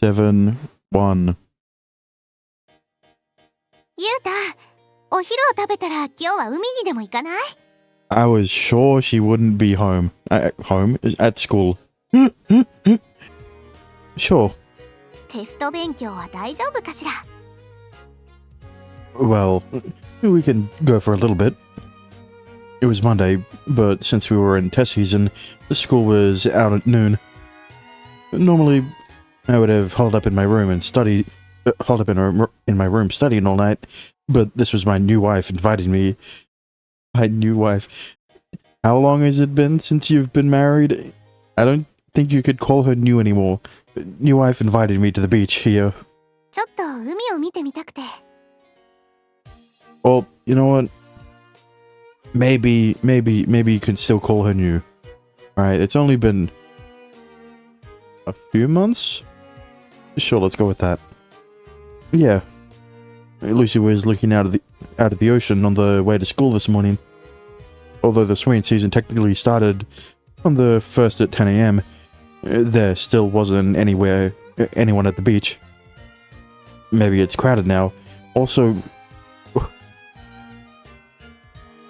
7, 1. ゆうた、お昼を食べたら今日は海にでも行かない？ I was sure she wouldn't be home. At school. Sure. テスト勉強は大丈夫かしら？ Well, we can go for a little bit. It was Monday, but since we were in test season, the school was out at noon. Normally, I would have holed up in my room and studied, in my room studying all night, but this was my new wife inviting me. My new wife. How long has it been since you've been married? I don't think you could call her new anymore. New wife invited me to the beach here. ちょっと海を見てみたくて。 Well, you know what? Maybe you could still call her new. Alright, it's only been a few months? Sure, let's go with that. Yeah. Lucy was looking out of the ocean on the way to school this morning. Although the swimming season technically started on the 1st at 10 a.m., there still wasn't anyone at the beach. Maybe it's crowded now. Also,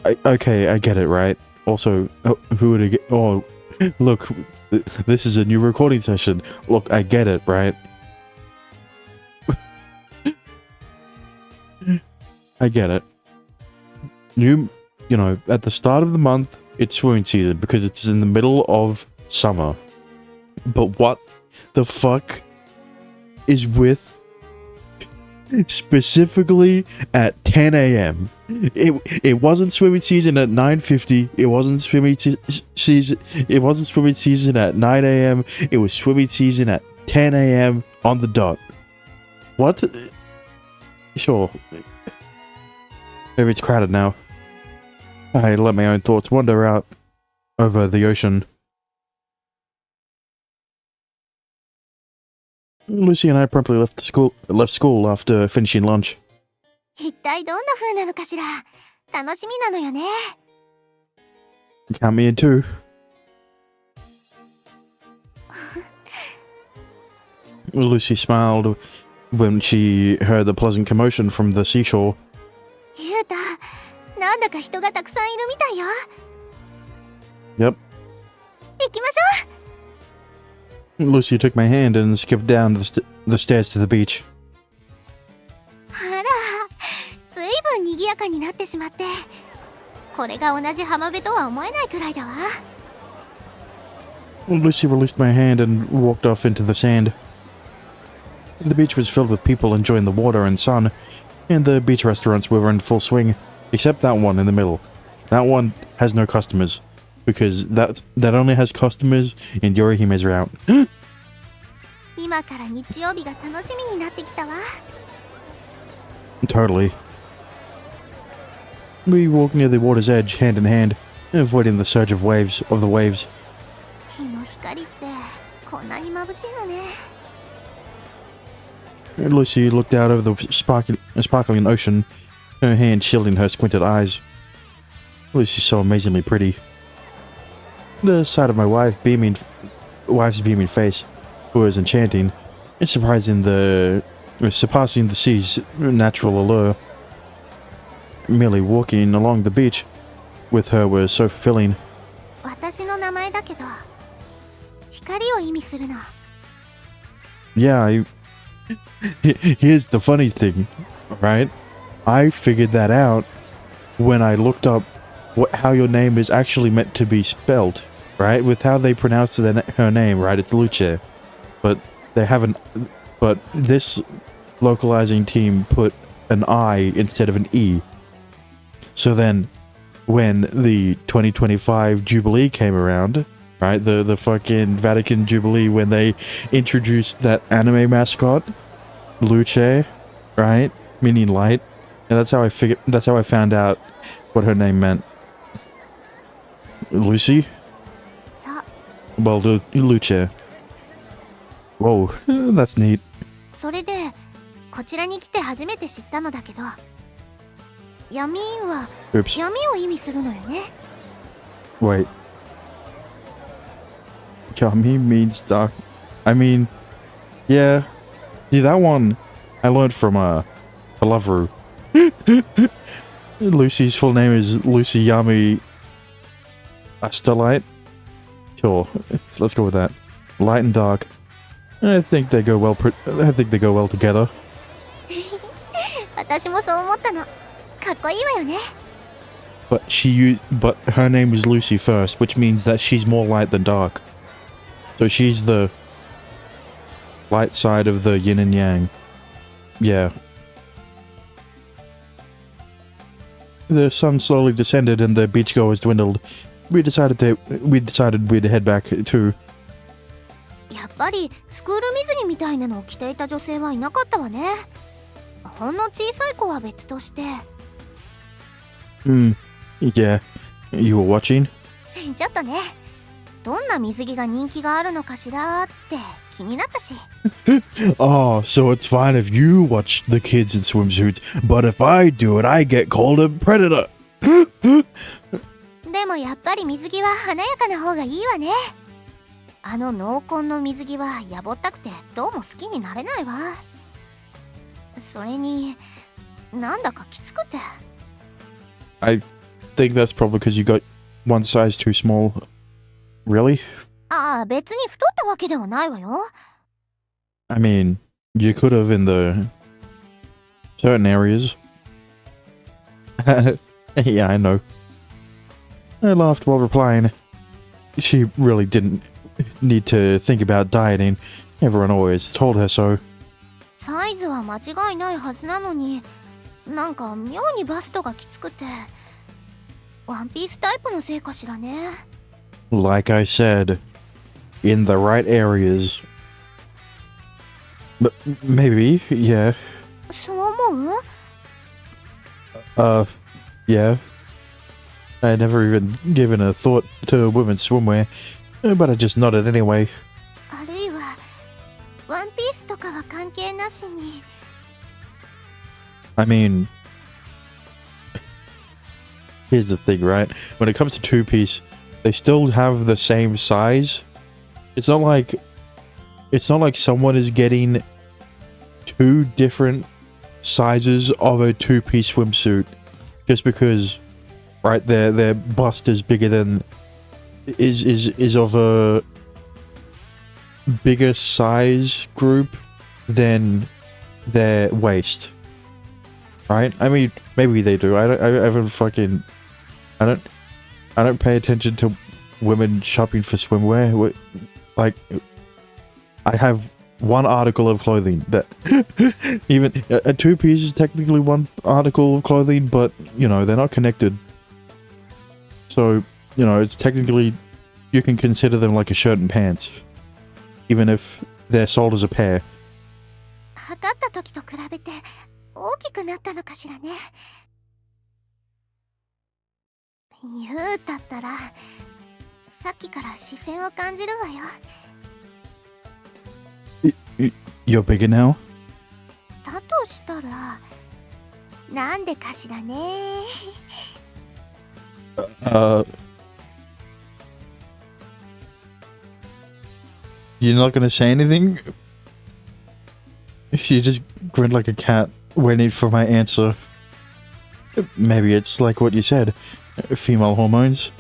okay, I get it, right? Also, who would get? Oh, look, this is a new recording session. Look, I get it, right? I get it. You know, at the start of the month, it's swimming season because it's in the middle of summer. But what the fuck is with specifically at 10 a.m.? It wasn't swimming season at 9:50. It wasn't swimming season. It wasn't swimming season at 9 a.m. It was swimming season at 10 a.m. on the dot. What? Sure. Maybe it's crowded now. I let my own thoughts wander out over the ocean. Lucy and I promptly left school after finishing lunch. 一体どんな風なのかしら？楽しみなのよね。 Count me in too. Lucy smiled when she heard the pleasant commotion from the seashore. ゆうた、なんだか人がたくさんいるみたいよ。 Yep. 行きましょう。 Lucy took my hand and skipped down the stairs to the beach. あら、ずいぶん賑やかになってしまって、これが同じ浜辺とは思えないくらいだわ。 Lucy released my hand and walked off into the sand. The beach was filled with people enjoying the water and sun, and the beach restaurants were in full swing, except that one in the middle. That one has no customers, because that only has customers in Yorihime's route. 今から日曜日が楽しみになってきたわ。 Totally. We walked near the water's edge, hand in hand, avoiding the surge of the waves. 日の光ってこんなに眩しいのね。 Lucy looked out over the sparkling ocean, her hand shielding her squinted eyes. Lucy's so amazingly pretty. The sight of my wife's beaming face was enchanting, surpassing the sea's natural allure. Merely walking along the beach with her was so fulfilling. 私の名前だけど、光を意味するの。 Yeah, here's the funny thing, right? I figured that out when I looked up how your name is actually meant to be spelled, right? With how they pronounce her name, right? It's Luce. But they haven't. But this localizing team put an I instead of an E. So then, when the 2025 Jubilee came around, right? The fucking Vatican Jubilee, when they introduced that anime mascot, Luce, right? Meaning light. And that's how I found out what her name meant. Lucy? そう。 Well, Luce. Whoa, that's neat. それでこちらに来て初めて知ったのだけど、闇は Oops. 闇を意味するのよね。 Wait. Yami means dark. I mean, yeah, See, that one I learned from Palaveru. Lucy's full name is Lucy Yami Starlight. Sure, let's go with that. Light and dark. I think they go well. I think they go well together. 私もそう思ったの。かっこいいわよね。But but her name is Lucy first, which means that she's more light than dark. So she's the light side of the yin and yang. Yeah. The sun slowly descended and the beachgoers dwindled. We decided we'd head back too. やっぱりスクール水着みたいなのを着ていた女性はいなかったわね。ほんの小さい子は別として。Yeah. You were watching? ちょっとね。どんな水着が人気があるのかしらって気になったし。Oh, so it's fine if you watch the kids in swimsuits, but if I do it, I get called a predator. でもやっぱり水着は華やかな方がいいわね。あの濃紺の水着はやぼったくてどうも好きになれないわ。それになんだかきつくて。I think that's probably because you got one size too small. Really? ああ、別に太ったわけではないわよ。I mean, you could have in the certain areas. Yeah, I know. I laughed while replying. She really didn't need to think about dieting. Everyone always told her so. サイズは間違いないはずなのに、なんか妙にバストがきつくて。ワンピースタイプのせいかしらね。Like I said, in the right areas. But maybe, yeah. そう思う？ Yeah. I had never even given a thought to women's swimwear, but I just nodded anyway. あるいはワンピースとかは関係なしに。I mean, here's the thing, right? When it comes to two-piece, they still have the same size. It's not like someone is getting two different sizes of a two-piece swimsuit just because, right, their bust is bigger than is of a bigger size group than their waist. Right? I mean, maybe they do. I don't pay attention to women shopping for swimwear. Like, I have one article of clothing that even a two-piece is technically one article of clothing, but you know they're not connected. So you know it's technically you can consider them like a shirt and pants, even if they're sold as a pair. 測った時と比べて大きくなったのかしらね。言うたったらさっきから視線を感じるわよ。You're bigger now? だとしたらなんでかしらね。You're not gonna say anything? She just grinned like a cat, waiting for my answer. Maybe it's like what you said, female hormones.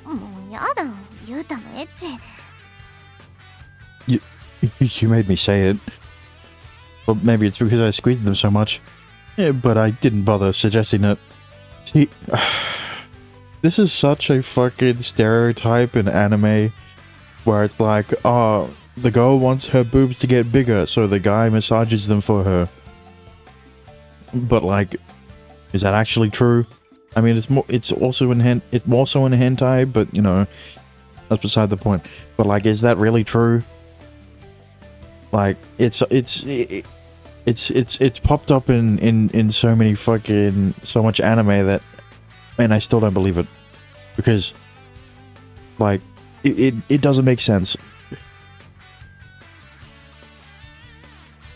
もうやだ、ゆうたのエッチ。You made me say it. Well, maybe it's because I squeezed them so much. Yeah, but I didn't bother suggesting it. See, this is such a fucking stereotype in anime where it's like, oh, the girl wants her boobs to get bigger, so the guy massages them for her. But like, is that actually true? I mean, it's also in hentai, but you know, that's beside the point. But like, is that really true? Like, it's popped up in so many so much anime that, and I still don't believe it, because like it doesn't make sense.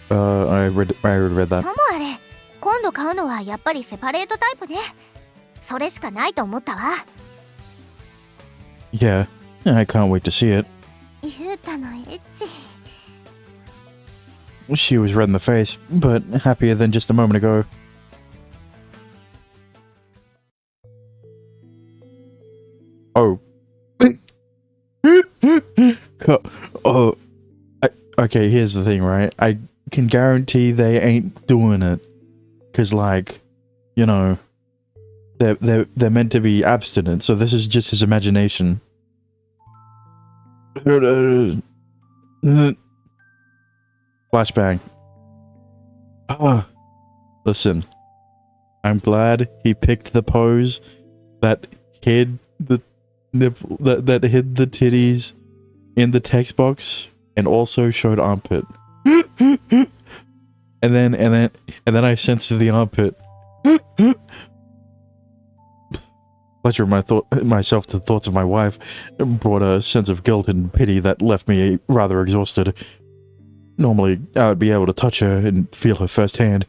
I read that. ともあれ、今度買うのはやっぱりセパレートタイプね。それしかないと思ったわ。Yeah, I can't wait to see it. ゆうたのエッチ。She was red in the face, but happier than just a moment ago. Oh. Oh. Okay, here's the thing, right? I can guarantee they ain't doing it. Cause like, you know, they're meant to be abstinent, so this is just his imagination. Flashbang. Listen, I'm glad he picked the pose that hid the nipple, that hid the titties in the text box and also showed armpit. and then I sensed the armpit. Pleasure myself to the thoughts of my wife brought a sense of guilt and pity that left me rather exhausted. Normally, I would be able to touch her and feel her firsthand,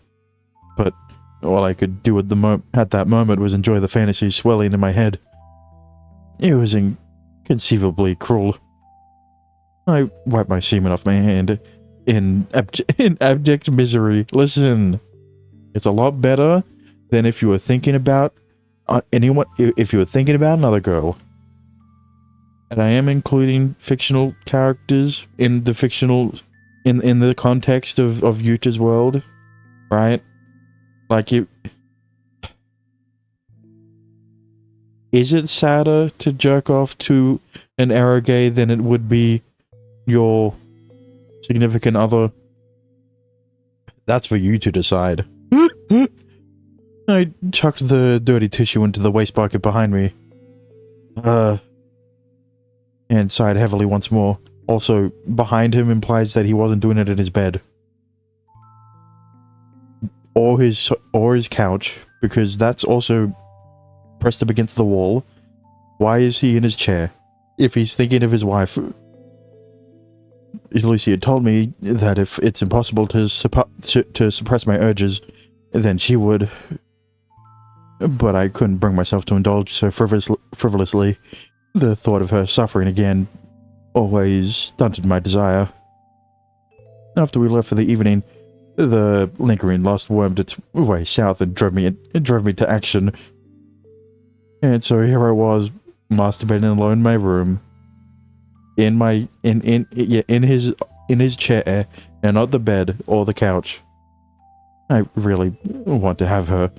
but all I could do at that moment was enjoy the fantasy swelling in my head. It was inconceivably cruel. I wiped my semen off my hand in abject misery. Listen, it's a lot better than if you were thinking about if you were thinking about another girl. And I am including fictional characters in the fictional in the context of Yuta's world, right? Like, is it sadder to jerk off to an eroge than it would be your significant other? That's for you to decide. I chucked the dirty tissue into the waste bucket behind me. And sighed heavily once more. Also, behind him implies that he wasn't doing it in his bed. Or his couch, because that's also pressed up against the wall. Why is he in his chair? If he's thinking of his wife. Lucy had told me that if it's impossible to suppress my urges, then she would. But I couldn't bring myself to indulge so frivolously. The thought of her suffering again always stunted my desire. After we left for the evening, the lingering lust wormed its way south and drove me to action. And so here I was, masturbating alone in my room, in his chair, and not the bed or the couch. I really want to have her.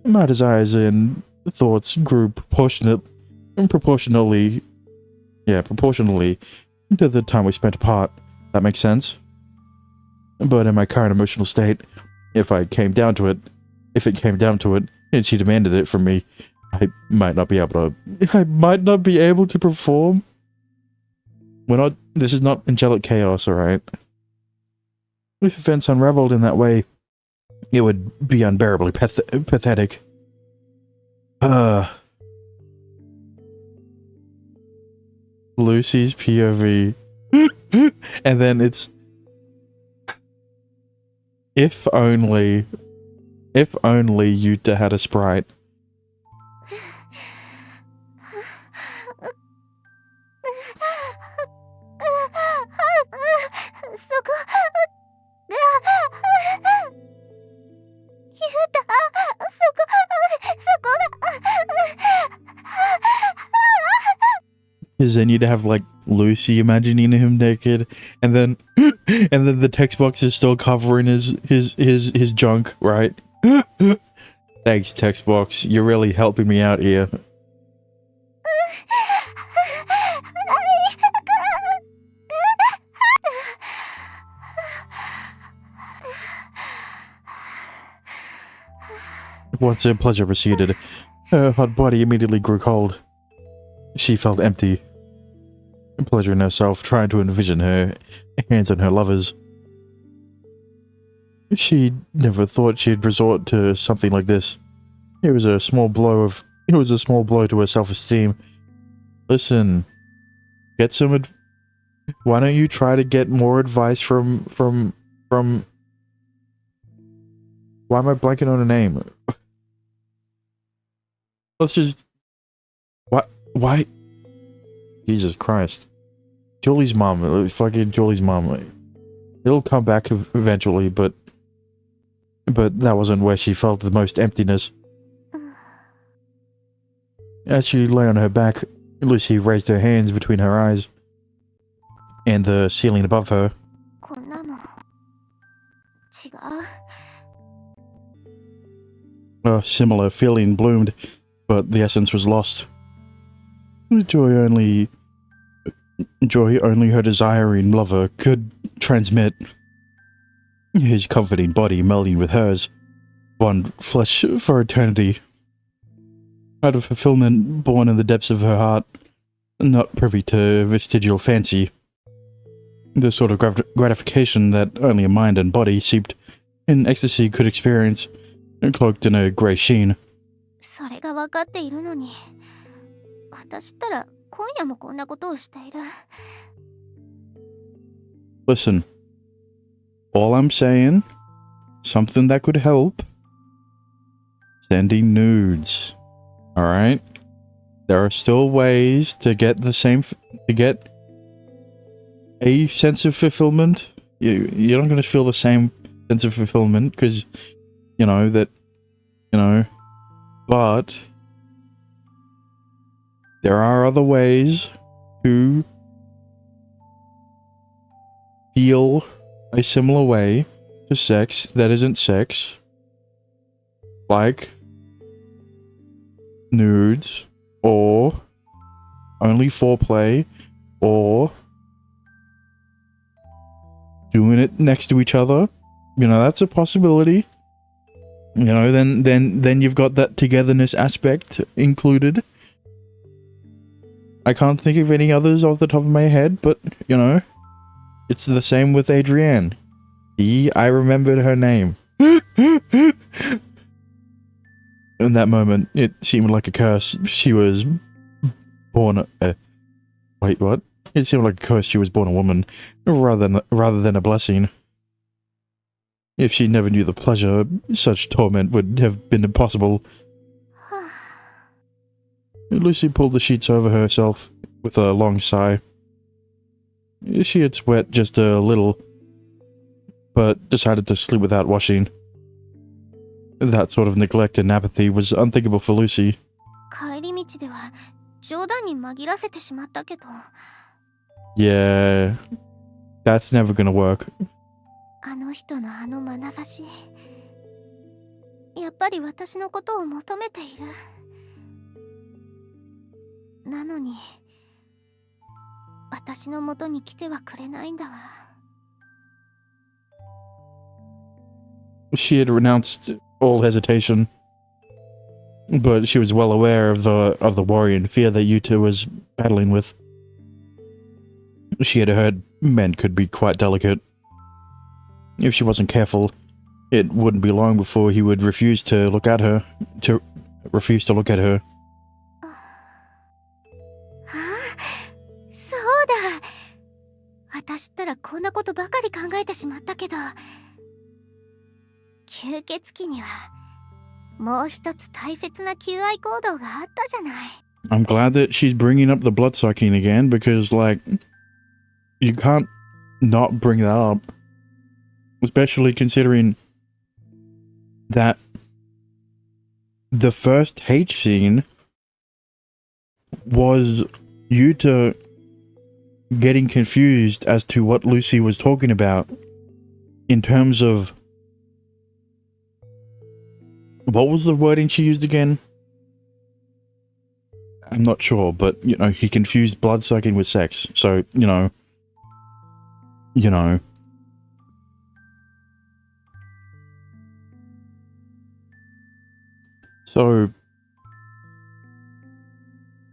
My desires and thoughts grew proportionally to the time we spent apart. That makes sense? But in my current emotional state, if it came down to it, and she demanded it from me, I might not be able to perform. This is not angelic chaos, alright? If events unraveled in that way, it would be unbearably pathetic. Lucy's POV. And then it's... If only Yuta had a sprite. Because then you'd have like Lucy imagining him naked, and then the text box is still covering his junk, right? Thanks, text box. You're really helping me out here. Once her pleasure receded, her hot body immediately grew cold. She felt empty. Pleasuring herself, trying to envision her hands on her lover's. She never thought she'd resort to something like this. It was a small blow to her self-esteem. Listen, get some why don't you try to get more advice from why am I blanking on a name? Let's just why Jesus Christ. Julie's mom. Fucking Julie's mom. It'll come back eventually, but that wasn't where she felt the most emptiness. As she lay on her back, Lucy raised her hands between her eyes and the ceiling above her. こんなの違う。 A similar feeling bloomed, but the essence was lost. Joy only her desiring lover could transmit. His comforting body melding with hers, one flesh for eternity. Out of fulfillment born in the depths of her heart, not privy to vestigial fancy. The sort of gratification that only a mind and body seeped in ecstasy could experience, cloaked in a grey sheen. それが分かっているのに、私ったら今夜もこんなことをしている。 Listen, all I'm saying, something that could help, sending nudes. Alright? There are still ways to get the same, to get a sense of fulfillment. You're not going to feel the same sense of fulfillment because, but there are other ways to feel a similar way to sex that isn't sex, like nudes, or only foreplay, or doing it next to each other. That's a possibility. Then you've got that togetherness aspect included. I can't think of any others off the top of my head, but it's the same with Adrienne. I remembered her name. In that moment, it seemed like a curse. She was born wait, what? It seemed like a curse she was born a woman, rather than a blessing. If she never knew the pleasure, such torment would have been impossible. Lucy pulled the sheets over herself with a long sigh. She had sweat just a little, but decided to sleep without washing. That sort of neglect and apathy was unthinkable for Lucy. 帰り道では冗談に紛らせてしまったけど。 Yeah, that's never gonna work. あの人のあの眼差し、やっぱり私のことを求めている。なのに、私の元に来てはくれないんだわ。 She had renounced all hesitation, but she was well aware of the worry and fear that Yuta was battling with. She had heard men could be quite delicate. If she wasn't careful, it wouldn't be long before he would refuse to look at her. そうだ。私ったらこんなことばかり考えてしまったけど、吸血鬼にはもう一つ大切な求愛行動があったじゃない。 I'm glad that she's bringing up the bloodsucking again, because, you can't not bring that up. Especially considering that the first H scene was Yuta getting confused as to what Lucy was talking about in terms of... What was the wording she used again? I'm not sure, but, he confused bloodsucking with sex. So, So,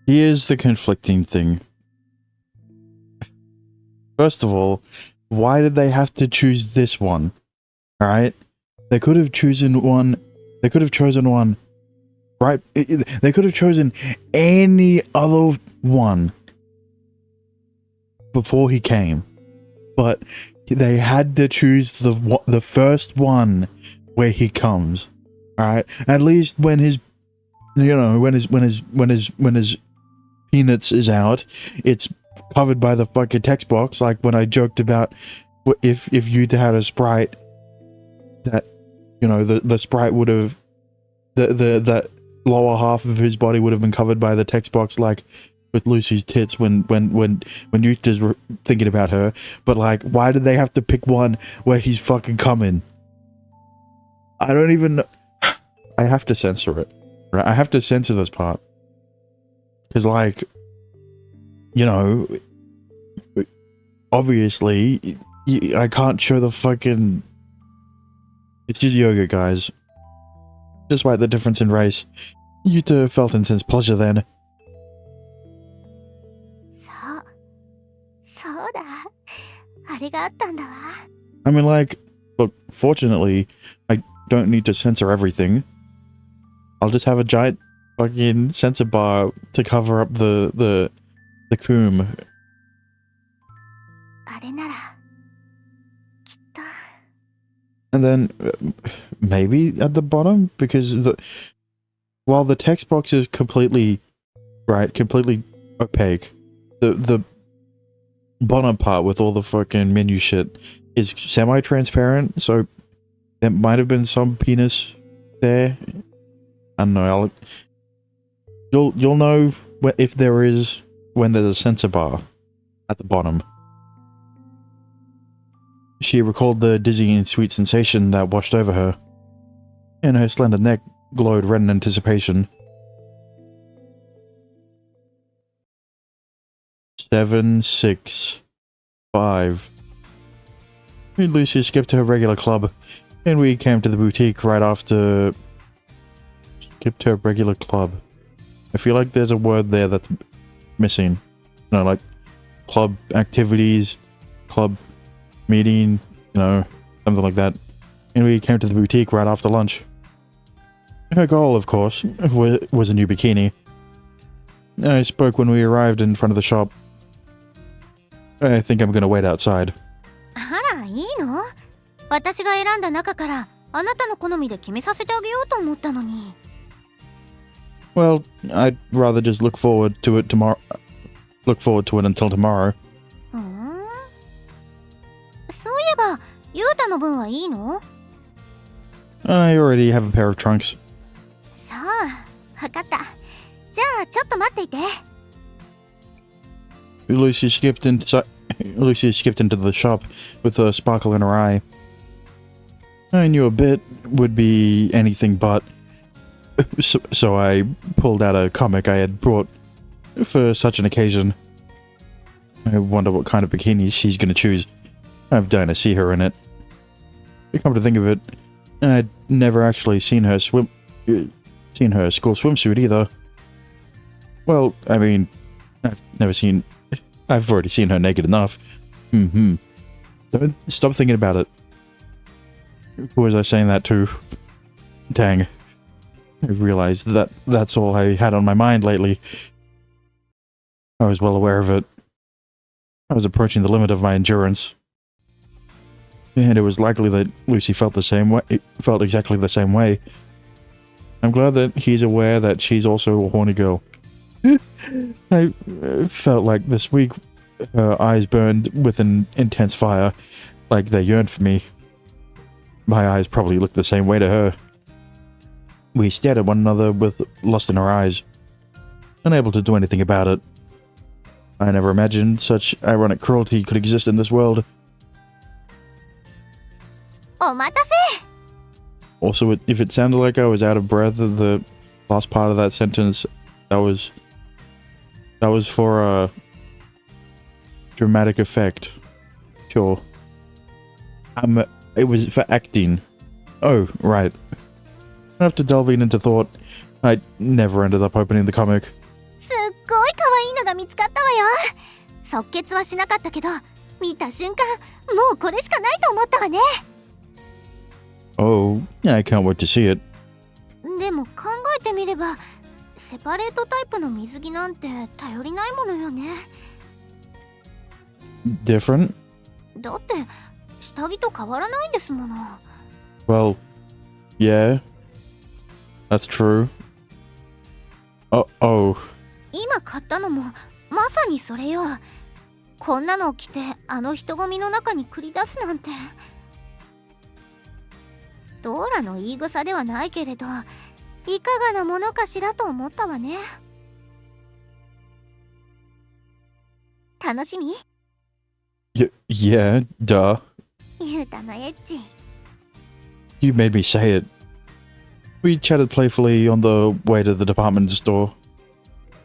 here's the conflicting thing. First of all, why did they have to choose this one? Alright? They could have chosen one, right? They could have chosen any other one before he came. But they had to choose the first one where he comes. Alright, at least when his peanuts is out, it's covered by the fucking text box. Like when I joked about if you'd had a sprite that, you know, the sprite would have, that lower half of his body would have been covered by the text box, like with Lucy's tits when Yuta's thinking about her. But like, why did they have to pick one where he's fucking coming? I don't even know. I have to censor it, right? I have to censor this part because, like, you know, obviously I can't show the fucking. It's just yoga, guys. Despite the difference in race, Yuta felt intense pleasure then. そうだ。あれがあったんだわ。 I mean, like, look, fortunately, I don't need to censor everything. I'll just have a giant fucking censor bar to cover up the coom. あれならきっと。 And then maybe at the bottom, because while the text box is completely opaque, the bottom part with all the fucking menu shit is semi-transparent, so there might have been some penis there. I don't know. You'll know if there is when there's a censor bar at the bottom. She recalled the dizzying sweet sensation that washed over her, and her slender neck glowed red in anticipation. 7, 6, 5. Lucy skipped her regular club, and we came to the boutique right after. Skipped her regular club. I feel like there's a word there that's missing. You know, like club activities, club meeting, you know, something like that. And we came to the boutique right after lunch. Her goal, of course, was a new bikini. I spoke when we arrived in front of the shop. I think I'm gonna wait outside. あら、いいの？私が選んだ中からあなたの好みで決めさせてあげようと思ったのに。 Well, I'd rather just look forward to it tomorrow. Look forward to it until tomorrow. そういえば、ユータの分はいいの？ I already have a pair of trunks. さあ、わかった。じゃあ、ちょっと待っていて。 Lucy skipped into the shop with a sparkle in her eye. I knew a bit would be anything but, so I pulled out a comic I had brought for such an occasion. I wonder what kind of bikini she's gonna choose. I'm dying to see her in it. Come to think of it, I'd never actually seen her school swimsuit either. Well, I mean, I've already seen her naked enough. Don't stop thinking about it. Who was I saying that to? Dang. I realized that that's all I had on my mind lately. I was well aware of it. I was approaching the limit of my endurance. And it was likely that Lucy felt exactly the same way. I'm glad that he's aware that she's also a horny girl. I felt like this week her eyes burned with an intense fire, like they yearned for me. My eyes probably looked the same way to her. We stared at one another with lust in our eyes, unable to do anything about it. I never imagined such ironic cruelty could exist in this world. お待たせ! Also, if it sounded like I was out of breath at the last part of that sentence, that was for a dramatic effect. Sure. It was for acting. Oh, right. After delving into thought, I never ended up opening the comic. すっごい可愛いのが見つかったわよ。即決はしなかったけど、見た瞬間、もうこれしかないと思ったわね。 Oh, I can't wait to see it. でも考えてみれば、セパレートタイプの水着なんて頼りないものよね。 Different? だって下着と変わらないんですもの。 Well, yeah. That's true. Oh. 今買ったのもまさにそれよ。こんなのを着てあの人混みの中に繰り出すなんて。ドーラの言い草ではないけれど、いかがなものかしらと思ったわね。楽しみ？ Yeah, duh. ゆうたのエッチ。You made me say it. We chatted playfully on the way to the department store.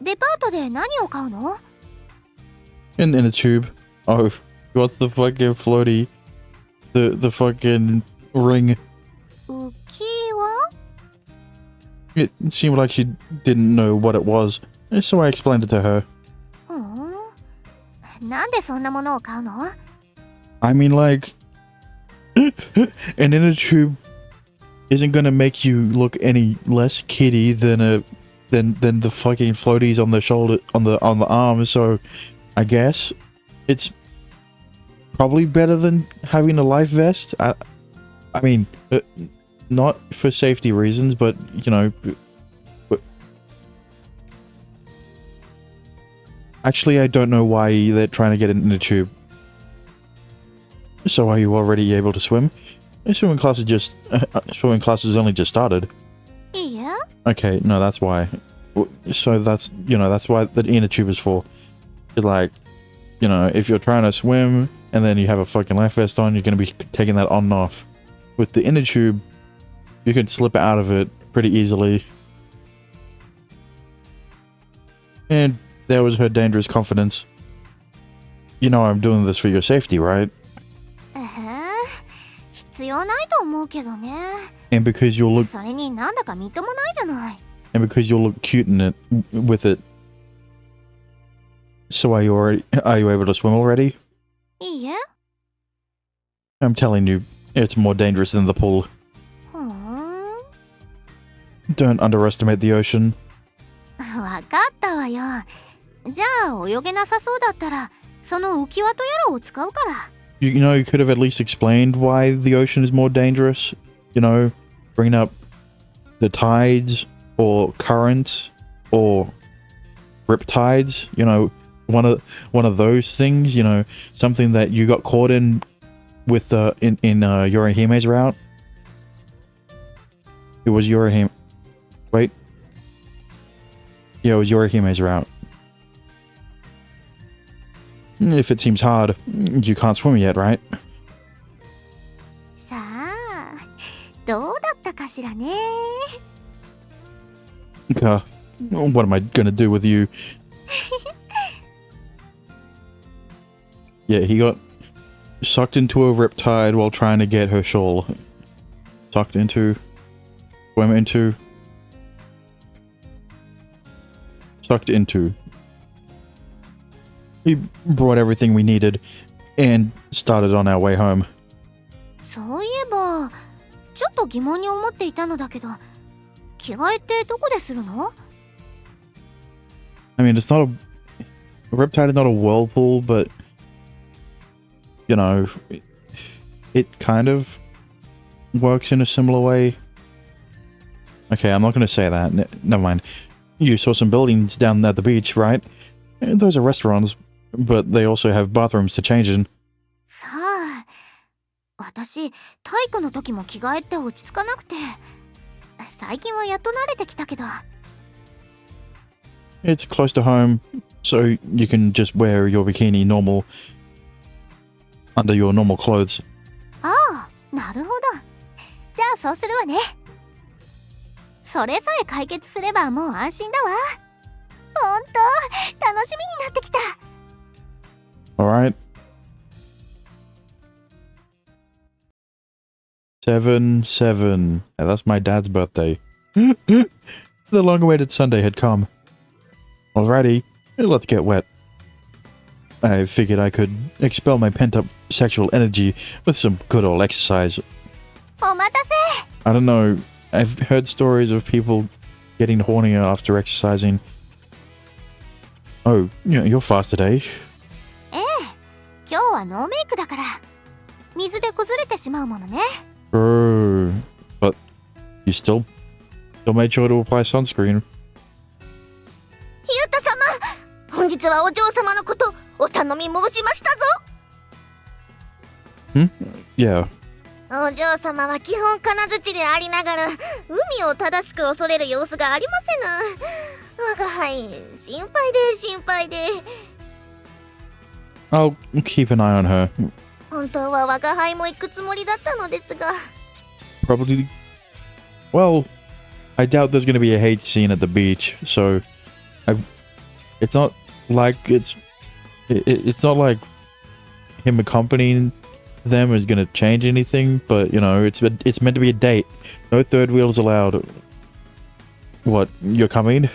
デパートで何を買うの？ In a tube. Oh, what's the fucking floaty? The fucking ring. 浮き輪？ It seemed like she didn't know what it was, so I explained it to her. なんでそんなものを買うの？ I mean, like, an inner tube isn't gonna make you look any less kiddie than the fucking floaties on the shoulder on the arm. So, I guess it's probably better than having a life vest. I mean, not for safety reasons, but you know. Actually, I don't know why they're trying to get it in a tube. So are you already able to swim? Swimming class has only just started. Yeah. Okay, no, that's why. So that's why the inner tube is for. Like, if you're trying to swim and then you have a fucking life vest on, you're gonna be taking that on and off. With the inner tube, you can slip out of it pretty easily. And there was her dangerous confidence. You know I'm doing this for your safety, right? 必要ないと思うけどね。 And because you'll look それになんだかみっともないじゃない。 and because you'll look cute in it with it. So are you able to swim already? いいえ。 I'm telling you, it's more dangerous than the pool. ふん。 Don't underestimate the ocean. わかったわよ。じゃあ泳げなさそうだったら、その浮き輪とやらを使うから。You could have at least explained why the ocean is more dangerous. Bring up the tides or currents or riptides. One of those things. Something that you got caught in with in Yorihime's route. It was Yorihime. Wait. Yeah, it was Yorihime's route. If it seems hard, you can't swim yet, right? さあ、どうだったかしらね。What am I gonna do with you? Yeah, he got sucked into a riptide while trying to get her shawl. Sucked into, swam into, sucked into. He brought everything we needed and started on our way home. そういえば、ちょっと疑問に思っていたのだけど、着替えってどこでするの？ I mean, it's not a riptide is not a whirlpool, but it kind of works in a similar way. Okay, I'm not going to say that. Never mind. You saw some buildings down at the beach, right? Those are restaurants, but they also have bathrooms to change in. さあ、私、体育の時も着替えって落ち着かなくて、最近はやっと慣れてきたけど。It's close to home, so you can just wear your bikini under your normal clothes. ああ、なるほど。じゃあそうするわね。それさえ解決すればもう安心だわ。ほんと、楽しみになってきた。Alright. 7/7. That's my dad's birthday. The long-awaited Sunday had come. Alrighty, let's get wet. I figured I could expel my pent-up sexual energy with some good old exercise. お待たせ。 I don't know, I've heard stories of people getting hornier after exercising. Oh, you're fast today. ええ、今日はノーメイクだから。水で崩れてしまうものね。True, but you still made sure to apply sunscreen. ゆうた様、本日はお嬢様のことお疲頼み申しましたぞ。 Yeah. お嬢様は基本金槌でありながら海を正しく恐れる様子がありませぬ。我が輩心配で I'll keep an eye on her. 本当は我が輩も行くつもりだったのですが。 Probably. Well, I doubt there's going to be a hate scene at the beach, so it's not like it's not like him accompanying them is going to change anything, but you know, it's meant to be a date. No third wheels allowed. What, you're coming?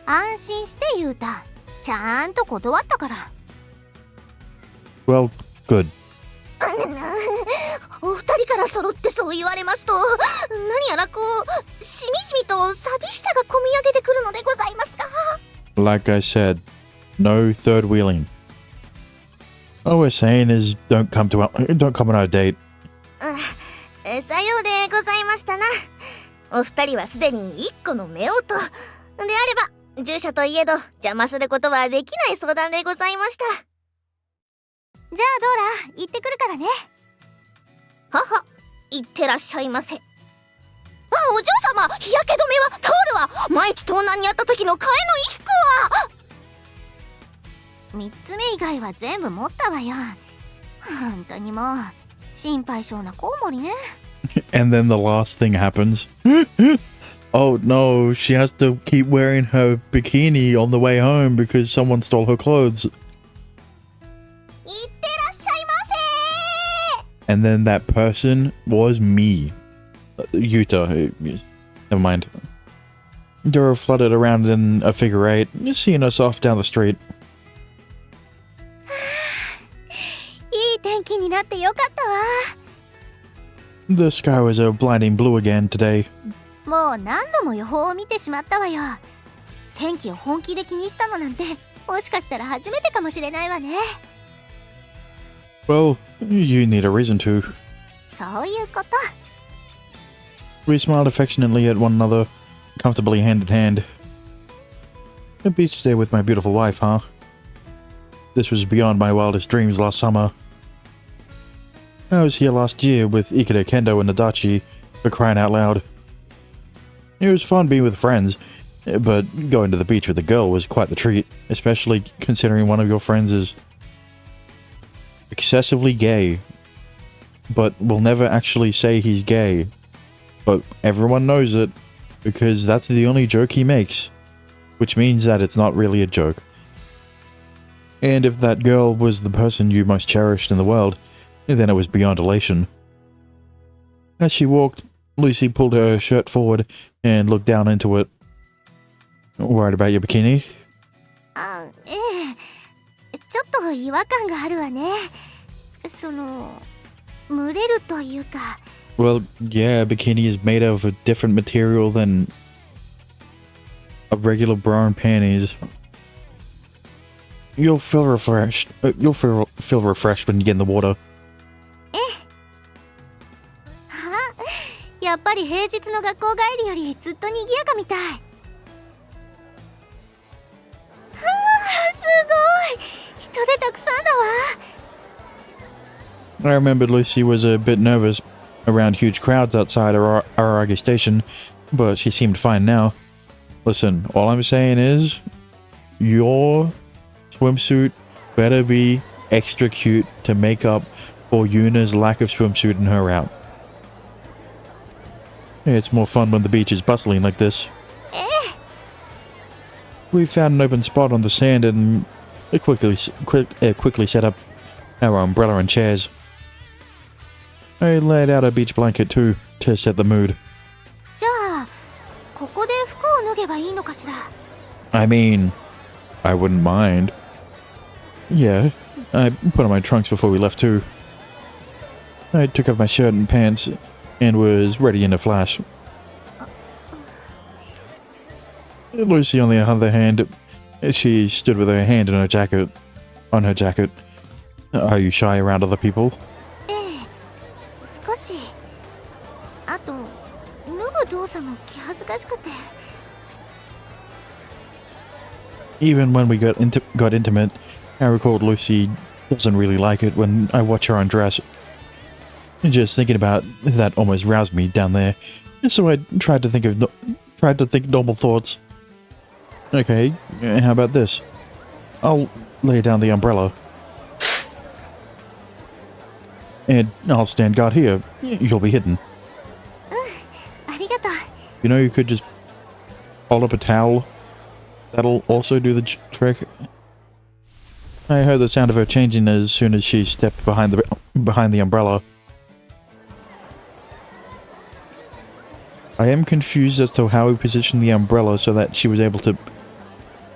安心してユータ、ちゃんと断ったから。 Well, good. お二人から揃ってそう言われますと、何やらこうしみじみと寂しさがこみ上げてくるのでございますが。 Like I said, no third wheeling. All we're saying is don't come on our date. さようでございましたな。お二人はすでに一個の夫婦であれば、従者といえど邪魔することはできない相談でございました。じゃあドーラ、行ってくるからね。はは、行ってらっしゃいませ。あ、お嬢様、日焼け止めはタオルは万一盗難にあった時の替えの衣服は。3つ目以外は全部持ったわよ。本当にもう心配性なコウモリね。 And then the last thing happens. Oh no, she has to keep wearing her bikini on the way home because someone stole her clothes. いってらっしゃいませ。 And then that person was me. Yuta. Never mind. Dora fluttered around in a figure eight, seeing us off down the street. いい天気になってよかったわ。 The sky was a blinding blue again today. もう何度も予報を見てしまったわよ。天気を本気で気にしたのなんて、もしかしたら初めてかもしれないわね。 Well, you need a reason to. そういうこと。 We smiled affectionately at one another, comfortably hand in hand. A beach day with my beautiful wife, huh? This was beyond my wildest dreams last summer. I was here last year with Ikeda Kendo and Adachi, for crying out loud. It was fun being with friends, but going to the beach with a girl was quite the treat, especially considering one of your friends is excessively gay, but will never actually say he's gay. But everyone knows it, because that's the only joke he makes, which means that it's not really a joke. And if that girl was the person you most cherished in the world, then it was beyond elation. As she walked, Lucy pulled her shirt forward and looked down into it. Worried about your bikini? あ、ええ。ちょっと違和感があるわね。蒸れるというか。 Well, yeah, a bikini is made of a different material than a regular bra and panties. You'll feel refreshed. You'll feel refreshed when you get in the water. やっぱり平日の学校帰りよりずっと賑やかみたい。はあ、すごい。人でたくさんだわ。 I remembered Lucy was a bit nervous around huge crowds outside Araragi Station, but she seemed fine now. Listen, all I'm saying is, your swimsuit better be extra cute to make up for Yuna's lack of swimsuit in her out. It's more fun when the beach is bustling like this. We found an open spot on the sand and quickly set up our umbrella and chairs. I laid out a beach blanket too, to set the mood. じゃあ、ここで服を脱げばいいのかしら。 I mean, I wouldn't mind. Yeah, I put on my trunks before we left too. I took off my shirt and pants and was ready in a flash. Lucy, on the other hand, she stood with her hand in her jacket. On her jacket. Are you shy around other people? ええ、少し。あと、脱ぐ動作も気恥ずかしくて。 Even when we got intimate, I recall Lucy doesn't really like it when I watch her undress. Just thinking about that almost roused me down there. So I tried to think normal thoughts. Okay, how about this? I'll lay down the umbrella. And I'll stand guard here. You'll be hidden. ありがとう。 You know, you could just hold up a towel. That'll also do the trick. I heard the sound of her changing as soon as she stepped behind the umbrella. I am confused as to how we positioned the umbrella so that she was able to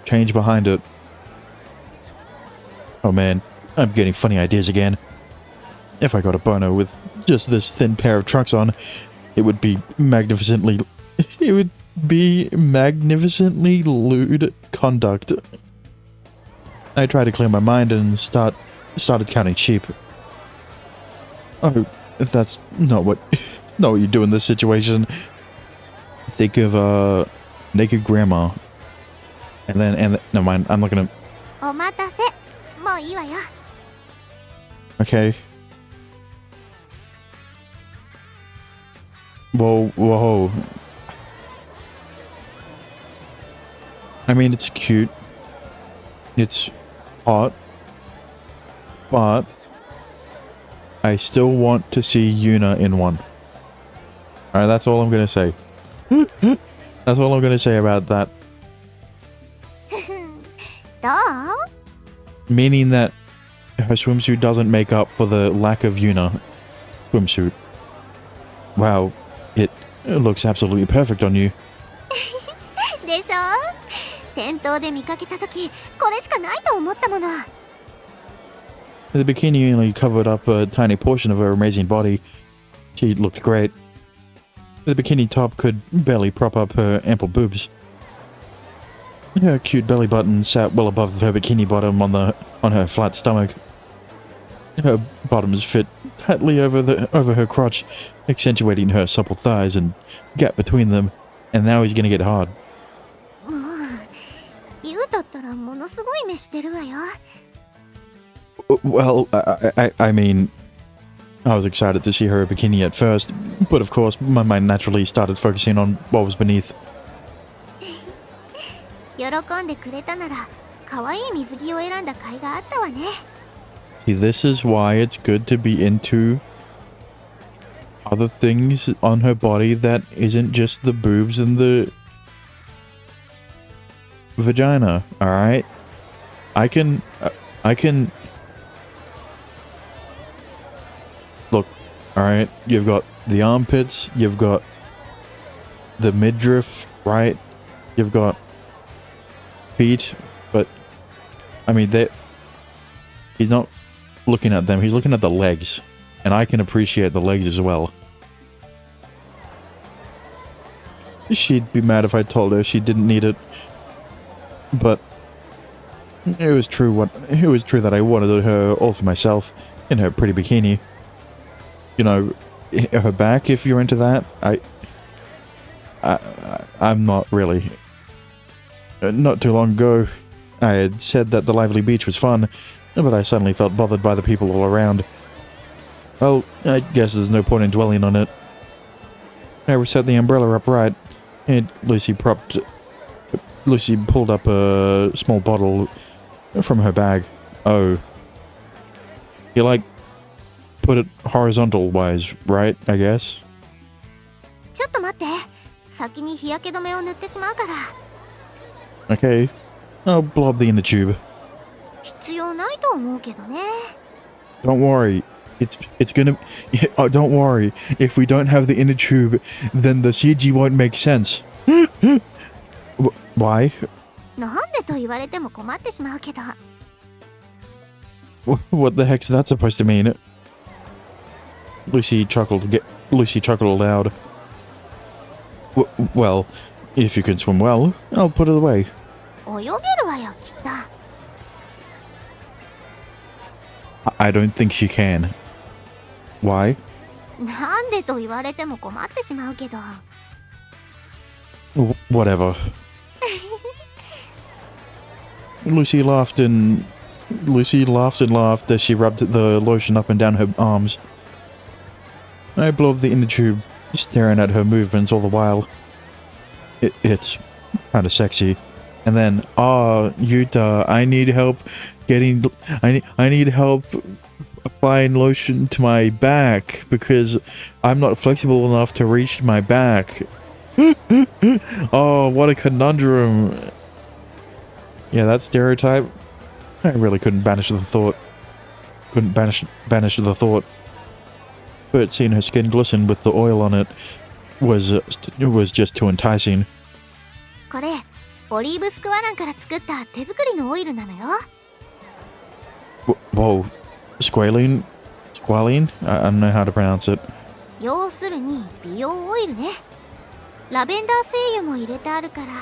change behind it. Oh man, I'm getting funny ideas again. If I got a boner with just this thin pair of trunks on, it would be magnificently lewd conduct. I tried to clear my mind and started counting sheep. Oh, that's not what you do in this situation. Think of naked grandma. And never mind, I'm not gonna. お待たせ。もういいわよ。 Okay. Whoa. I mean, it's cute. It's hot. But I still want to see Yuna in one. Alright, that's all I'm gonna say. That's all I'm gonna say about that. どう？ Meaning that her swimsuit doesn't make up for the lack of Yuna swimsuit. Wow, it looks absolutely perfect on you. でしょ？店頭で見かけたとき、これしかないと思ったもの。 The bikini only covered up a tiny portion of her amazing body. She looked great. The bikini top could barely prop up her ample boobs. Her cute belly button sat well above her bikini bottom on her flat stomach. Her bottoms fit tightly over her crotch, accentuating her supple thighs and gap between them. And now he's gonna get hard. もう、言うとったらものすごい目してるわよ。 Well, I mean, I was excited to see her bikini at first, but of course my mind naturally started focusing on what was beneath. 喜んでくれたなら、可愛い水着を選んだ甲斐があったわね。 See, this is why it's good to be into other things on her body that isn't just the boobs and the vagina, alright? I can look, alright, you've got the armpits, you've got the midriff, right? You've got feet, but I mean, he's not looking at them, he's looking at the legs, and I can appreciate the legs as well. She'd be mad if I told her she didn't need it, but it was true that I wanted her all for myself in her pretty bikini. You know, her back, if you're into that. I'm not really. Not too long ago, I had said that the lively beach was fun, but I suddenly felt bothered by the people all around. Well, I guess there's no point in dwelling on it. I set the umbrella upright, and Lucy pulled up a small bottle from her bag. Oh. You like, put it horizontal-wise, right, I guess? ちょっと待って。先に日焼け止めを塗ってしまうから。 Okay. I'll blob the inner tube. 必要ないと思うけどね。 Don't worry. It's gonna... Oh, don't worry. If we don't have the inner tube, then the CG won't make sense. Why? なんでと言われても困ってしまうけど。 What the heck's that supposed to mean? Lucy chuckled aloud. Well, if you can swim well, I'll put it away. 泳げるわよ、きっと。 I don't think she can. Why? なんでと言われても困ってしまうけど。 Whatever. Lucy laughed and Lucy laughed and laughed as she rubbed the lotion up and down her arms. I blew up the inner tube, staring at her movements all the while. It's kind of sexy. And then, Yuta, I need help I need help applying lotion to my back because I'm not flexible enough to reach my back. Oh, what a conundrum. Yeah, that stereotype. I really couldn't banish the thought. Banish the thought. But seeing her skin glisten with the oil on it was just too enticing. これオリーブスクワランから作った手作りのオイルなのよ。 Whoa, squalene? Squalene? I don't know how to pronounce it. 要するに美容オイルね。ラベンダー精油も入れてあるから。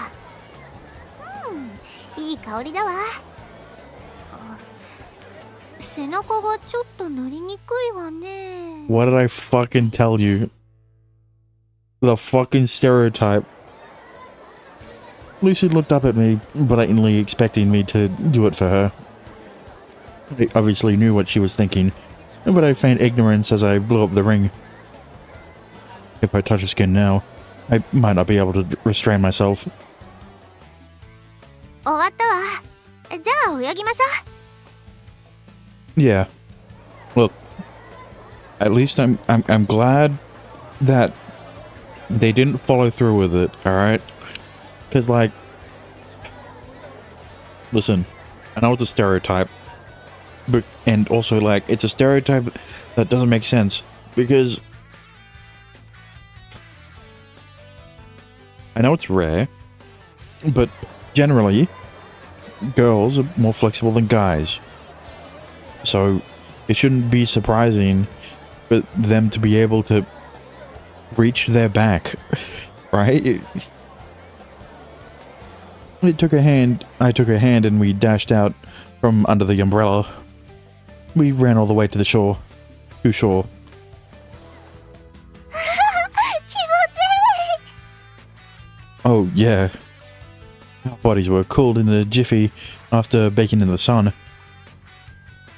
いい香りだわ。背中がちょっと塗りにくいわね。 What did I fucking tell you? The fucking stereotype. Lucy looked up at me, blatantly expecting me to do it for her. I obviously knew what she was thinking, but I feigned ignorance as I blew up the ring. If I touch her skin now, I might not be able to restrain myself. 終わったわ。じゃあ泳ぎましょう。 Yeah. Look, at least I'm glad that they didn't follow through with it, alright? Because, like, listen, I know it's a stereotype, but, and also, like, it's a stereotype that doesn't make sense, because I know it's rare, but generally, girls are more flexible than guys. So, it shouldn't be surprising for them to be able to reach their back, right? I took her hand and we dashed out from under the umbrella. We ran all the way to the shore. To shore. Oh, yeah. Our bodies were cooled in a jiffy after baking in the sun.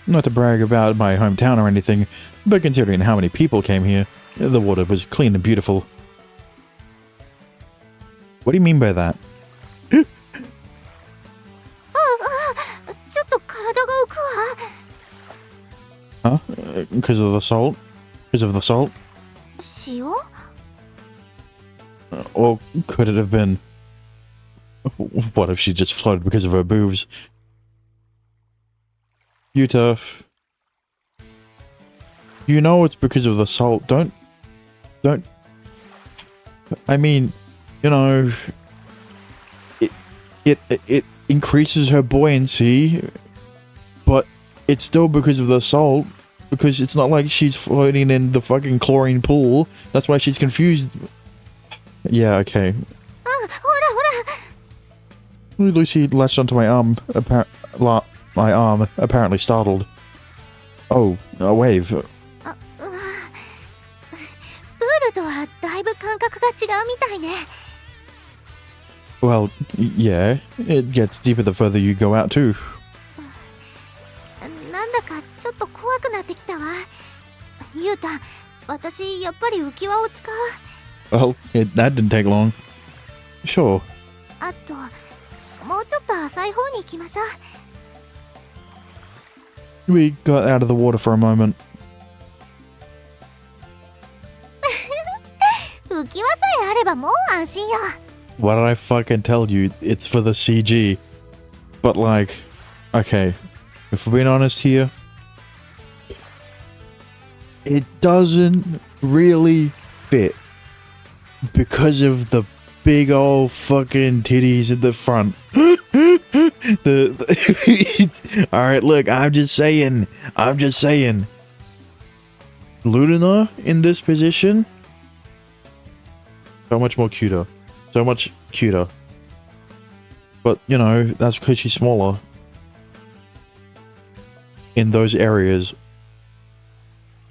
Not to brag about my hometown or anything, but considering how many people came here, the water was clean and beautiful. What do you mean by that? Huh? Because of the salt? Because of the salt? 塩? Or could it have been... What if she just floated because of her boobs? Yuta... You know it's because of the salt. Don't... I mean, you know... It increases her buoyancy, but it's still because of the salt, because it's not like she's floating in the fucking chlorine pool. That's why she's confused. Yeah, okay. Lucy latched onto my arm, apparently startled. Oh, a wave. プールとはだいぶ感覚が違うみたいね。 Well, yeah, it gets deeper the further you go out too. なんだかちょっと怖くなってきたわ。ユウタ、私やっぱり浮き輪を使う。 Well, that didn't take long. Sure. あと、もうちょっと浅い方に行きましょう。 We got out of the water for a moment. 浮き輪さえあればもう安心よ。 What did I fucking tell you? It's for the CG. But like, okay, if we're being honest here, it doesn't really fit because of the big old fucking titties in the front. Alright, look, I'm just saying. Luna in this position, so much more cuter. So much cuter. But, you know, that's because she's smaller. In those areas.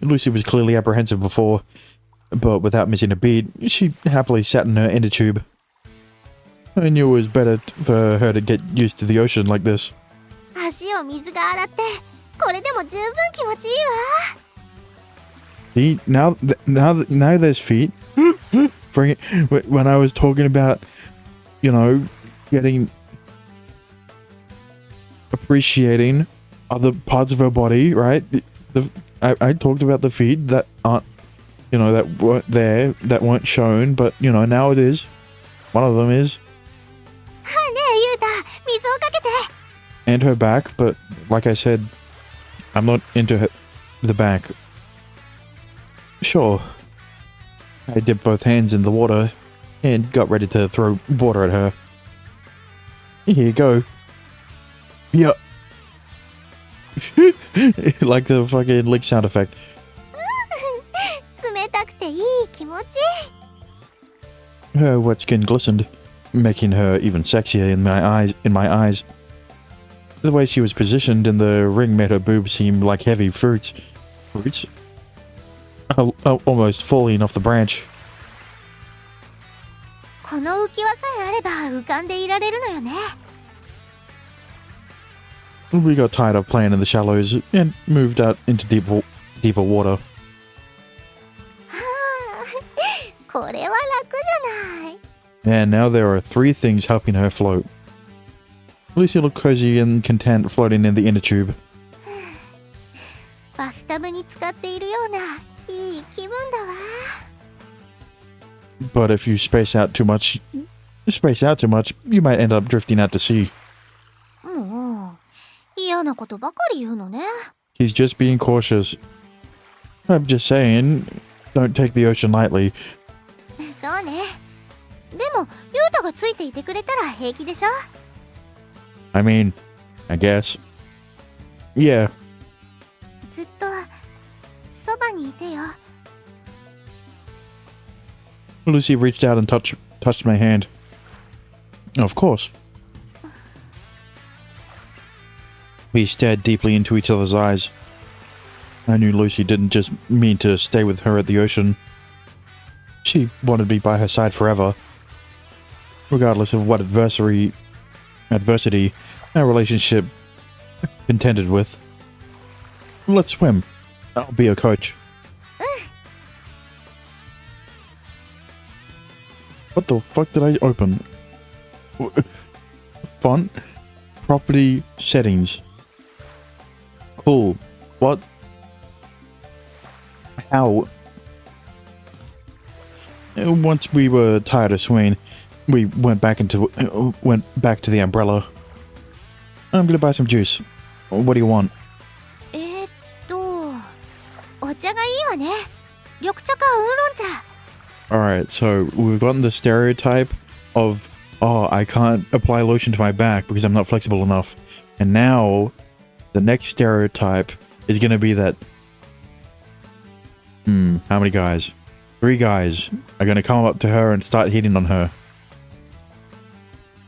Lucy was clearly apprehensive before, but without missing a beat, she happily sat in her inner tube. I knew it was better for her to get used to the ocean like this. あ足を水が洗って、これでも十分気持ちいいわ。 See, now there's feet. Bring it. When I was talking about, you know, appreciating other parts of her body, right? I talked about the feet that aren't, you know, that weren't there, that weren't shown, but, you know, now it is. One of them is. ねえ、ゆうた、水をかけて。 And her back, but like I said, I'm not into the back. Sure. I dipped both hands in the water and got ready to throw water at her. Here you go. Yeah. Like the fucking lick sound effect. 冷たくていい気持ち。 Her wet skin glistened, making her even sexier in my eyes. The way she was positioned in the ring made her boobs seem like heavy fruits. Almost falling off the branch. この浮き輪さえあれば浮かんでいられるのよね。 We got tired of playing in the shallows and moved out into deeper water. これは楽じゃない。 And now there are 3 things helping her float. Lucy looked cozy and content floating in the inner tube. バスタブに使っているようないい気分だわ。 But if you space out too much, you might end up drifting out to sea. もう嫌なことばかり言うのね。 He's just being cautious. I'm just saying, don't take the ocean lightly. そうね。でもユータがついていてくれたら平気でしょ。 I mean, I guess. Yeah. ずっとそばにいてよ。 Lucy reached out and touched my hand. Of course. We stared deeply into each other's eyes. I knew Lucy didn't just mean to stay with her at the ocean. She wanted me by her side forever. Regardless of what adversity our relationship contended with. Let's swim. I'll be a coach. What the fuck did I open? Font. Property settings. Cool. What? How? Once we were tired of swimming, we went back to the umbrella. I'm gonna buy some juice. What do you want? お茶がいいわね。緑茶かウーロン茶。 Alright, so we've gotten the stereotype of, oh, I can't apply lotion to my back because I'm not flexible enough. And now, the next stereotype is gonna be that, how many guys? 3 guys are gonna come up to her and start hitting on her.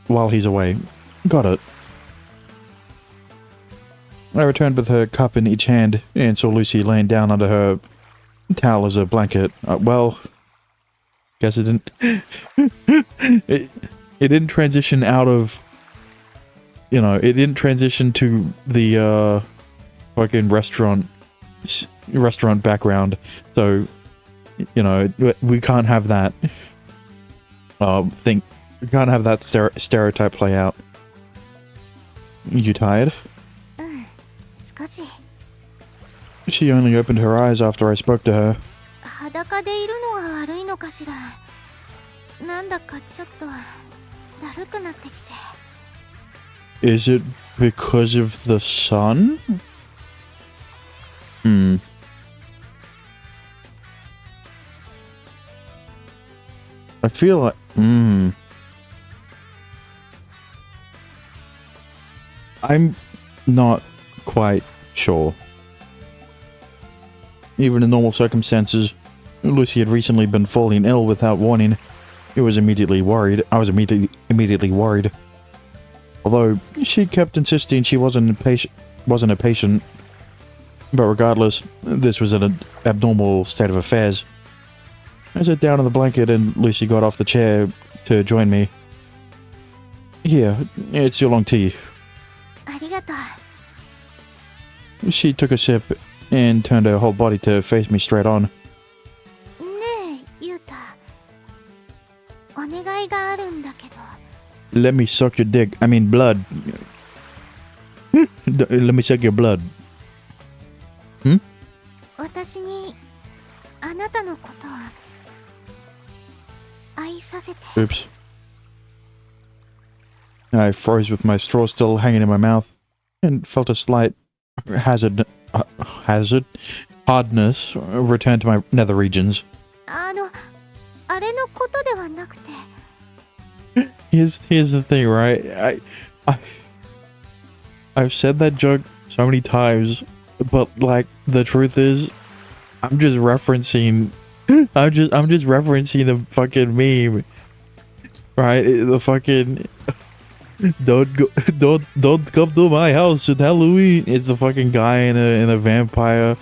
While he's away. Got it. I returned with her cup in each hand and saw Lucy laying down under her towel as a blanket. Well, guess it didn't. it didn't transition out of. You know, it didn't transition to the fucking restaurant background. So, you know, we can't have that. We can't have that stereotype play out. You tired? 少し。 She only opened her eyes after I spoke to her. 裸でいるのが悪いのかしら。なんだかちょっとだるくなってきて。 Is it because of the sun? I feel like... I'm not quite sure. Even in normal circumstances, Lucy had recently been falling ill without warning. I was immediately worried. Although she kept insisting she wasn't a patient. But regardless, this was an abnormal state of affairs. I sat down on the blanket and Lucy got off the chair to join me. Here, it's your long tea. ありがとう。She took a sip and turned her whole body to face me straight on. ねえ、ユータ。お願いがあるんだけど。Let me suck your dick. I mean blood. Let me suck your blood. 私にあなたのことを愛させて。 Oops. I froze with my straw still hanging in my mouth and felt a slight hardness return to my nether regions. あれのことではなくて。Here's the thing, right? I've said that joke so many times, but like the truth is, I'm just referencing the fucking meme, right? The fucking don't come to my house at Halloween. It's the fucking guy in a vampire.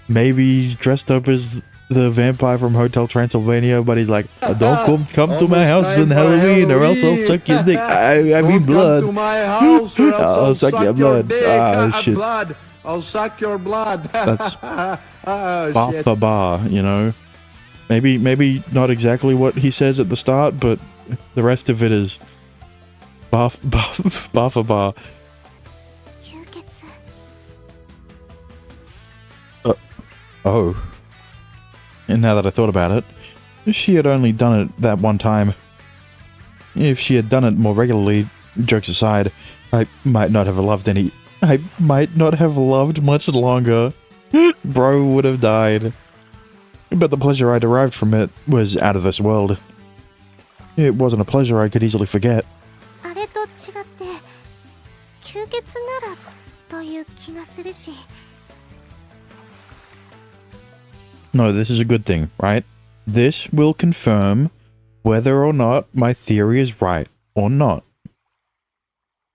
Maybe he's dressed up as the vampire from Hotel Transylvania, but he's like, don't come to my house in Halloween, or else I'll suck your dick. I mean blood. Come to my house or else I'll suck your blood. Dick. Ah, shit. Blood. I'll suck your blood. That's oh, bar shit. for bar, you know. Maybe not exactly what he says at the start, but the rest of it is bar for bar. 吸血。 Oh. And now that I thought about it, she had only done it that one time. If she had done it more regularly, jokes aside, I might not have loved much longer. Bro would have died. But the pleasure I derived from it was out of this world. It wasn't a pleasure I could easily forget. あれと違って吸血ならという気がするし。 No, this is a good thing, right? This will confirm whether or not my theory is right or not.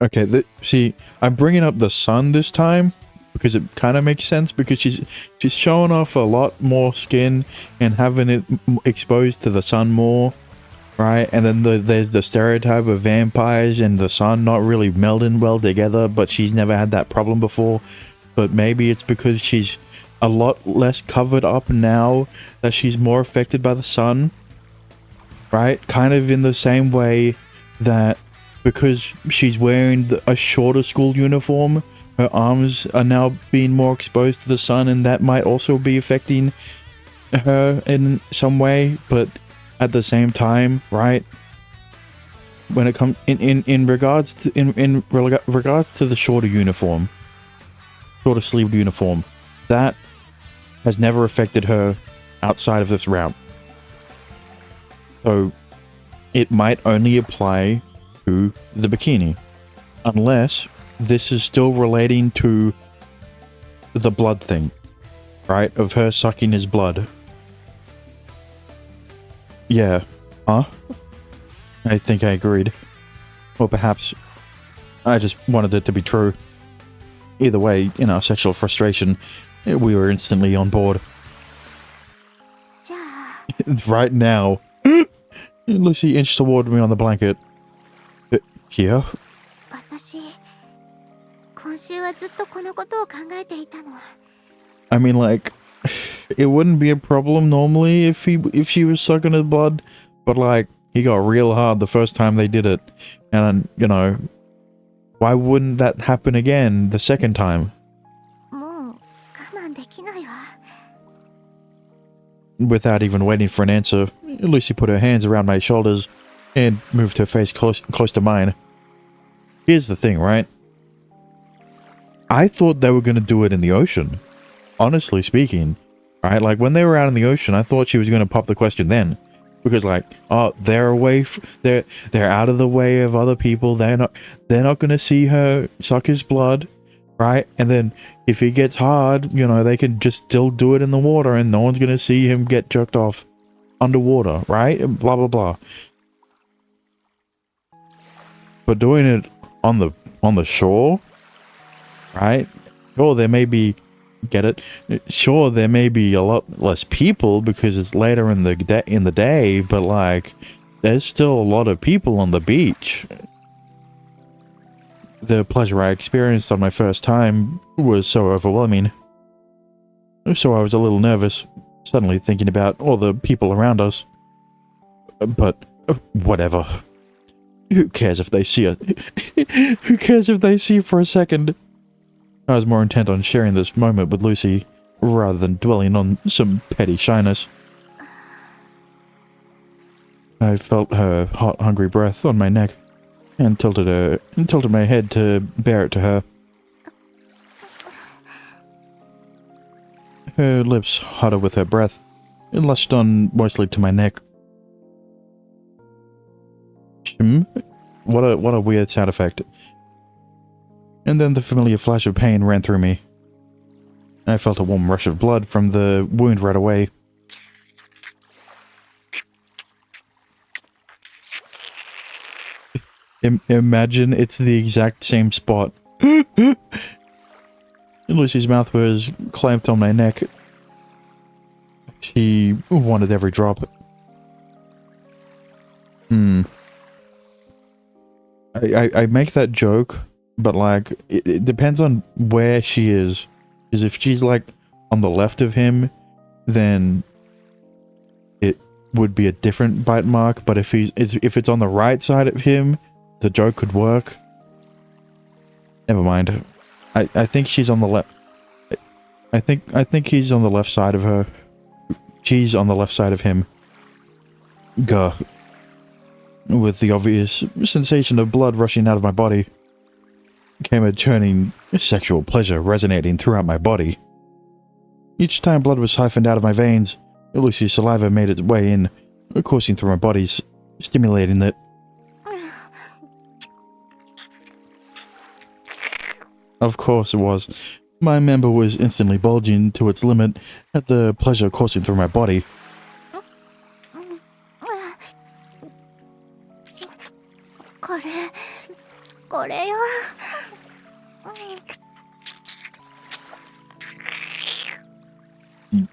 Okay, see, I'm bringing up the sun this time because it kind of makes sense, because she's showing off a lot more skin and having it exposed to the sun more, right? And then there's the stereotype of vampires and the sun not really melding well together, but she's never had that problem before. But maybe it's because she's a lot less covered up now that she's more affected by the sun, right? Kind of in the same way that because she's wearing a shorter school uniform, her arms are now being more exposed to the sun, and that might also be affecting her in some way. But at the same time, right, when it comes in regards to the shorter uniform, shorter sleeved uniform, that has never affected her outside of this route. So it might only apply to the bikini, unless this is still relating to the blood thing, right? Of her sucking his blood. Yeah. Huh? I think I agreed. Or perhaps I just wanted it to be true. Either way, in our sexual frustration, we were instantly on board. じゃあ Right now. Lucy inched toward me on the blanket. Here? 私今週はずっとこのことを考えていたの。 I mean, like, it wouldn't be a problem normally if she was sucking his blood, but like, he got real hard the first time they did it, and you know, why wouldn't that happen again the second time? もう我慢できないわ。 Without even waiting for an answer, Lucy put her hands around my shoulders and moved her face close to mine. Here's the thing, right? I thought they were going to do it in the ocean. Honestly speaking, right? Like, when they were out in the ocean, I thought she was going to pop the question then. Because, like, oh, they're away, they're out of the way of other people. They're not going to see her suck his blood, right? And then if he gets hard, you know, they can just still do it in the water, and no one's going to see him get jerked off underwater, right? And blah blah blah. But doing it on the shore, right? Sure, there may be, get it? Sure, there may be a lot less people because it's later in the day, but like, there's still a lot of people on the beach. The pleasure I experienced on my first time was so overwhelming. So I was a little nervous, suddenly thinking about all the people around us. But, whatever. Who cares if they see it? Who cares if they see it for a second? I was more intent on sharing this moment with Lucy, rather than dwelling on some petty shyness. I felt her hot, hungry breath on my neck, and tilted my head to bear it to her. Her lips hotter with her breath, and lushed on moistly to my neck. What a weird sound effect. And then the familiar flash of pain ran through me. I felt a warm rush of blood from the wound right away. Imagine it's the exact same spot. Lucy's mouth was clamped on my neck. She wanted every drop. I make that joke, but like, it depends on where she is. Because if she's like on the left of him, then it would be a different bite mark. But if it's on the right side of him, the joke could work. Never mind. I think she's on the left. I think he's on the left side of her. She's on the left side of him. Gah. With the obvious sensation of blood rushing out of my body, came a churning sexual pleasure resonating throughout my body. Each time blood was siphoned out of my veins, Lucy's saliva made its way in, coursing through my body, stimulating it. Of course it was. My member was instantly bulging to its limit at the pleasure coursing through my body.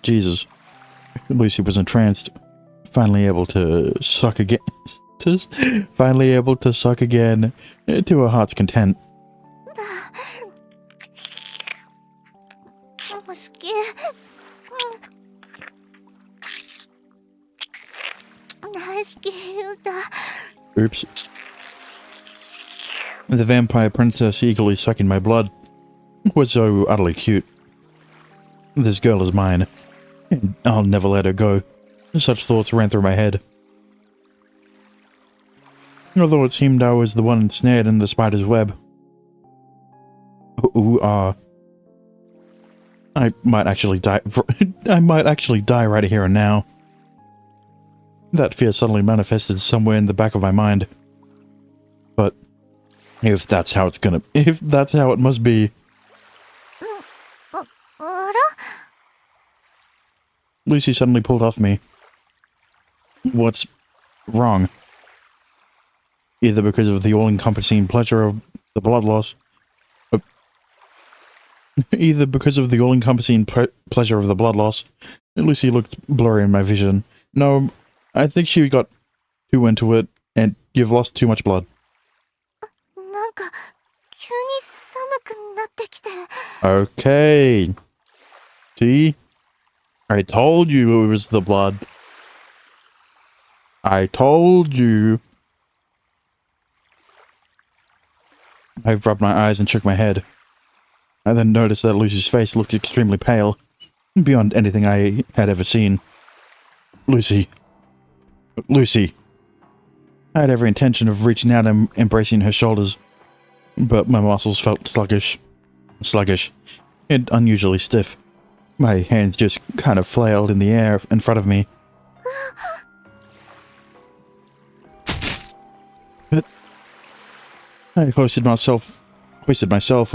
Jesus. Lucy was entranced, finally able to suck again. Finally able to suck again, to her heart's content. Oops. The vampire princess eagerly sucking my blood was so utterly cute. This girl is mine, and I'll never let her go. Such thoughts ran through my head. Although it seemed I was the one ensnared in the spider's web. I might actually die. I might actually die right here and now. That fear suddenly manifested somewhere in the back of my mind. But if that's how it must be. Lucy suddenly pulled off me. What's wrong? Either because of the all-encompassing pleasure of the blood loss. Either because of the all-encompassing pleasure of the blood loss. Lucy looked blurry in my vision. No, I think she got too into it, and you've lost too much blood. Okay. See? I told you it was the blood. I told you. I rubbed my eyes and shook my head. I then noticed that Lucy's face looked extremely pale, beyond anything I had ever seen. Lucy. I had every intention of reaching out and embracing her shoulders, but my muscles felt sluggish, and unusually stiff. My hands just kind of flailed in the air in front of me. I hoisted myself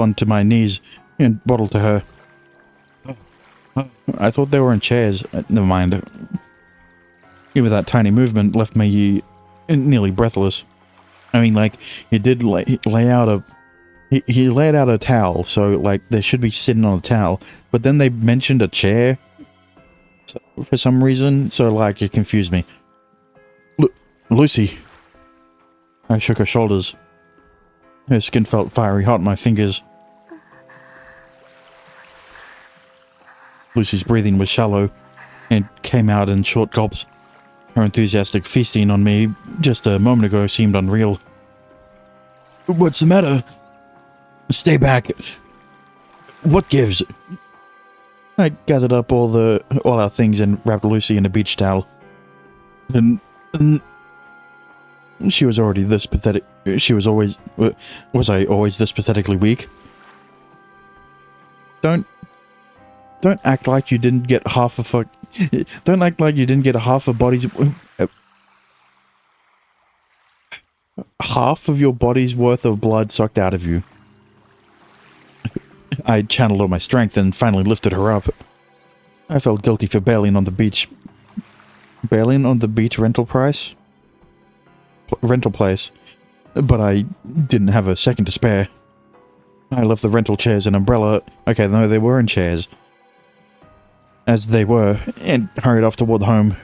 onto my knees and waddled to her. I thought they were in chairs. Never mind. Even that tiny movement left me nearly breathless. I mean, like, he did lay out a... He laid out a towel, so, like, they should be sitting on a towel. But then they mentioned a chair for some reason, so, like, it confused me. Lucy. I shook her shoulders. Her skin felt fiery hot in my fingers. Lucy's breathing was shallow and came out in short gulps. Her enthusiastic feasting on me just a moment ago seemed unreal. What's the matter? Stay back. What gives? I gathered up all our things and wrapped Lucy in a beach towel. And she was already this pathetic. Was I always this pathetically weak? Don't act like you didn't get half a Don't act like you didn't get half a body's... half of your body's worth of blood sucked out of you. I channeled all my strength and finally lifted her up. I felt guilty for bailing on the beach. Bailing on the beach rental place? But I didn't have a second to spare. I left the rental chairs and umbrella... Okay, no, they weren't chairs. As they were, and hurried off toward home.